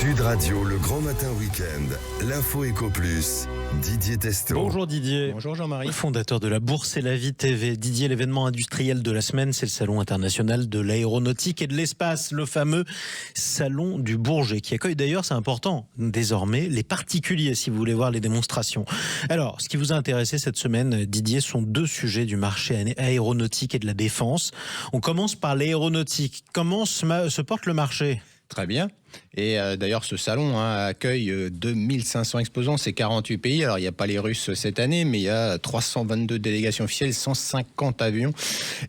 Sud Radio, le grand matin week-end, l'info Éco Plus, Didier Testo. Bonjour Didier. Bonjour Jean-Marie. Fondateur de la Bourse et la Vie TV. Didier, l'événement industriel de la semaine, c'est le Salon international de l'aéronautique et de l'espace, le fameux Salon du Bourget, qui accueille d'ailleurs, c'est important, désormais, les particuliers, si vous voulez voir les démonstrations. Alors, ce qui vous a intéressé cette semaine, Didier, sont deux sujets du marché aéronautique et de la défense. On commence par l'aéronautique. Comment se porte le marché ? Très bien. Et d'ailleurs, ce salon accueille 2500 exposants, c'est 48 pays. Alors, il n'y a pas les Russes cette année, mais il y a 322 délégations officielles, 150 avions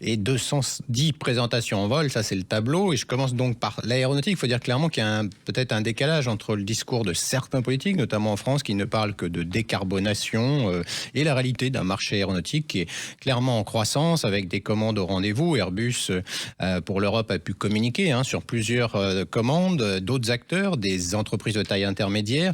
et 210 présentations en vol. Ça, c'est le tableau. Et je commence donc par l'aéronautique. Il faut dire clairement qu'il y a peut-être un décalage entre le discours de certains politiques, notamment en France, qui ne parlent que de décarbonation et la réalité d'un marché aéronautique qui est clairement en croissance, avec des commandes au rendez-vous. Airbus, pour l'Europe, a pu communiquer sur plusieurs commandes. D'autres acteurs, des entreprises de taille intermédiaire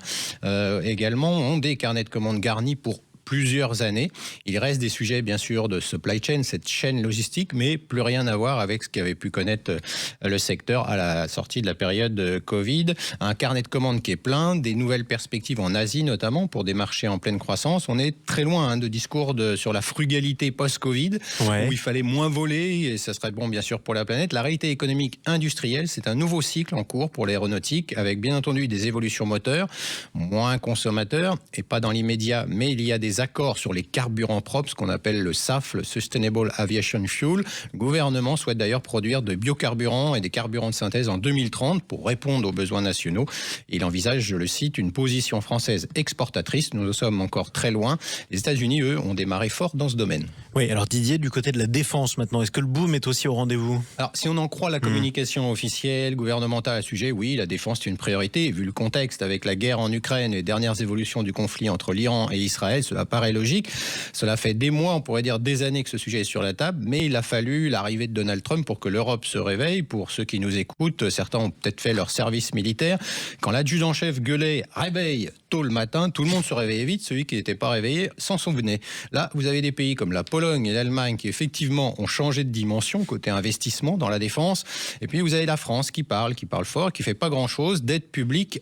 également ont des carnets de commandes garnis pour plusieurs années. Il reste des sujets, bien sûr, de supply chain, cette chaîne logistique, mais plus rien à voir avec ce qu'avait pu connaître le secteur à la sortie de la période Covid. Un carnet de commandes qui est plein, des nouvelles perspectives en Asie, notamment, pour des marchés en pleine croissance. On est très loin de discours sur la frugalité post-Covid, où il fallait moins voler, et ça serait bon, bien sûr, pour la planète. La réalité économique industrielle, c'est un nouveau cycle en cours pour l'aéronautique, avec, bien entendu, des évolutions moteurs, moins consommateurs, et pas dans l'immédiat, mais il y a des accords sur les carburants propres, ce qu'on appelle le SAF, le Sustainable Aviation Fuel. Le gouvernement souhaite d'ailleurs produire de biocarburants et des carburants de synthèse en 2030 pour répondre aux besoins nationaux. Il envisage, je le cite, une position française exportatrice. Nous en sommes encore très loin. Les États-Unis, eux, ont démarré fort dans ce domaine. Oui, alors Didier, du côté de la défense maintenant, est-ce que le boom est aussi au rendez-vous ? Alors, si on en croit la communication officielle, gouvernementale à ce sujet, oui, la défense est une priorité. Vu le contexte avec la guerre en Ukraine et les dernières évolutions du conflit entre l'Iran et Israël, cela paraît logique. Cela fait des mois, on pourrait dire des années que ce sujet est sur la table, mais il a fallu l'arrivée de Donald Trump pour que l'Europe se réveille. Pour ceux qui nous écoutent, certains ont peut-être fait leur service militaire. Quand l'adjudant-chef gueulait « réveille » tôt le matin, tout le monde se réveillait vite. Celui qui n'était pas réveillé s'en souvenait. Là, vous avez des pays comme la Pologne et l'Allemagne qui effectivement ont changé de dimension côté investissement dans la défense. Et puis vous avez la France qui parle fort, qui fait pas grand-chose. Dette publique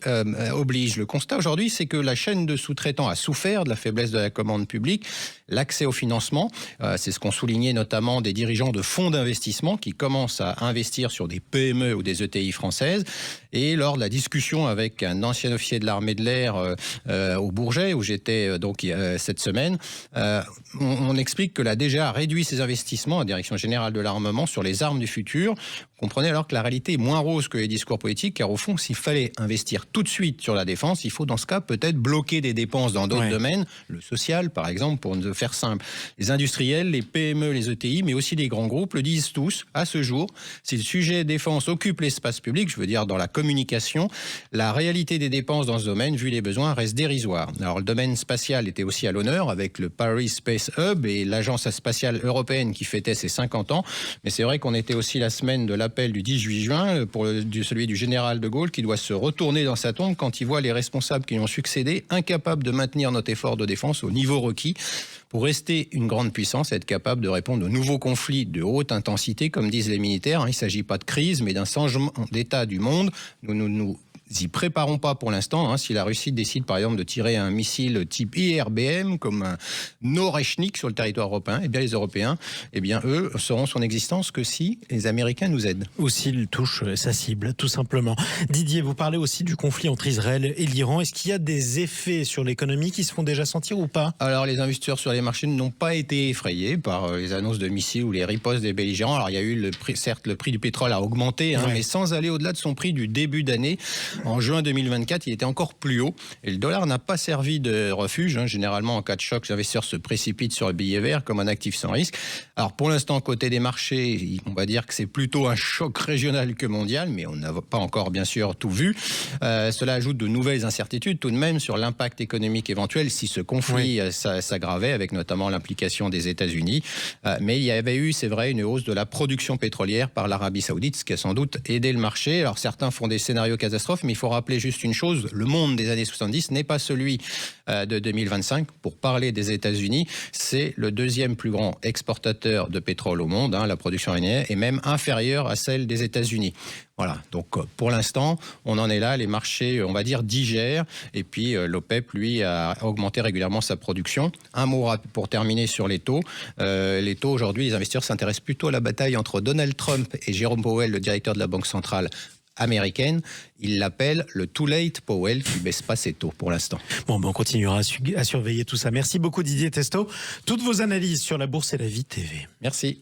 oblige. Le constat aujourd'hui, c'est que la chaîne de sous-traitants a souffert de la faiblesse de la commande publique, l'accès au financement. C'est ce qu'ont souligné notamment des dirigeants de fonds d'investissement qui commencent à investir sur des PME ou des ETI françaises. Et lors de la discussion avec un ancien officier de l'armée de l'air au Bourget, où j'étais cette semaine, on explique que la DGA a réduit ses investissements, la Direction générale de l'armement, sur les armes du futur. Vous comprenez alors que la réalité est moins rose que les discours politiques, car au fond, s'il fallait investir tout de suite sur la défense, il faut dans ce cas peut-être bloquer des dépenses dans d'autres domaines, le social par exemple, pour ne faire simple. Les industriels, les PME, les ETI, mais aussi les grands groupes le disent tous, à ce jour, si le sujet défense occupe l'espace public, je veux dire dans la communication, la réalité des dépenses dans ce domaine, vu les besoins, reste dérisoire. Alors le domaine spatial était aussi à l'honneur avec le Paris Space Hub et l'agence spatiale européenne qui fêtait ses 50 ans, mais c'est vrai qu'on était aussi la semaine de l'appel du 18 juin pour celui du général de Gaulle qui doit se retourner dans sa tombe quand il voit les responsables qui lui ont succédé incapables de maintenir notre effort de défense au niveau requis pour rester une grande puissance et être capable de répondre aux nouveaux conflits de haute intensité, comme disent les militaires. Il ne s'agit pas de crise, mais d'un changement d'état du monde. Nous y préparons pas pour l'instant. Si la Russie décide par exemple de tirer un missile type IRBM comme un Oreshnik sur le territoire européen, les Européens, eux, sauront son existence que si les Américains nous aident. Ou s'ils touchent sa cible, tout simplement. Didier, vous parlez aussi du conflit entre Israël et l'Iran. Est-ce qu'il y a des effets sur l'économie qui se font déjà sentir ou pas ? Alors, les investisseurs sur les marchés n'ont pas été effrayés par les annonces de missiles ou les ripostes des belligérants. Alors, il y a eu certes, le prix du pétrole a augmenté, mais sans aller au-delà de son prix du début d'année. En juin 2024, il était encore plus haut et le dollar n'a pas servi de refuge. Généralement, en cas de choc, les investisseurs se précipitent sur le billet vert comme un actif sans risque. Alors, pour l'instant, côté des marchés, on va dire que c'est plutôt un choc régional que mondial, mais on n'a pas encore, bien sûr, tout vu. Cela ajoute de nouvelles incertitudes tout de même sur l'impact économique éventuel si ce conflit s'aggravait, avec notamment l'implication des États-Unis. Mais il y avait eu, c'est vrai, une hausse de la production pétrolière par l'Arabie Saoudite, ce qui a sans doute aidé le marché. Alors, certains font des scénarios catastrophes, mais mais il faut rappeler juste une chose, le monde des années 70 n'est pas celui de 2025. Pour parler des États-Unis, c'est le deuxième plus grand exportateur de pétrole au monde. La production iranienne est même inférieure à celle des États-Unis. Voilà, donc pour l'instant, on en est là, les marchés, on va dire, digèrent, et puis l'OPEP, lui, a augmenté régulièrement sa production. Un mot pour terminer sur les taux. Les taux, aujourd'hui, les investisseurs s'intéressent plutôt à la bataille entre Donald Trump et Jérôme Powell, le directeur de la Banque centrale américaine. Ils l'appellent le Too Late Powell, qui ne baisse pas ses taux pour l'instant. Bon, on continuera à surveiller tout ça. Merci beaucoup Didier Testo. Toutes vos analyses sur la bourse et la vie TV. Merci.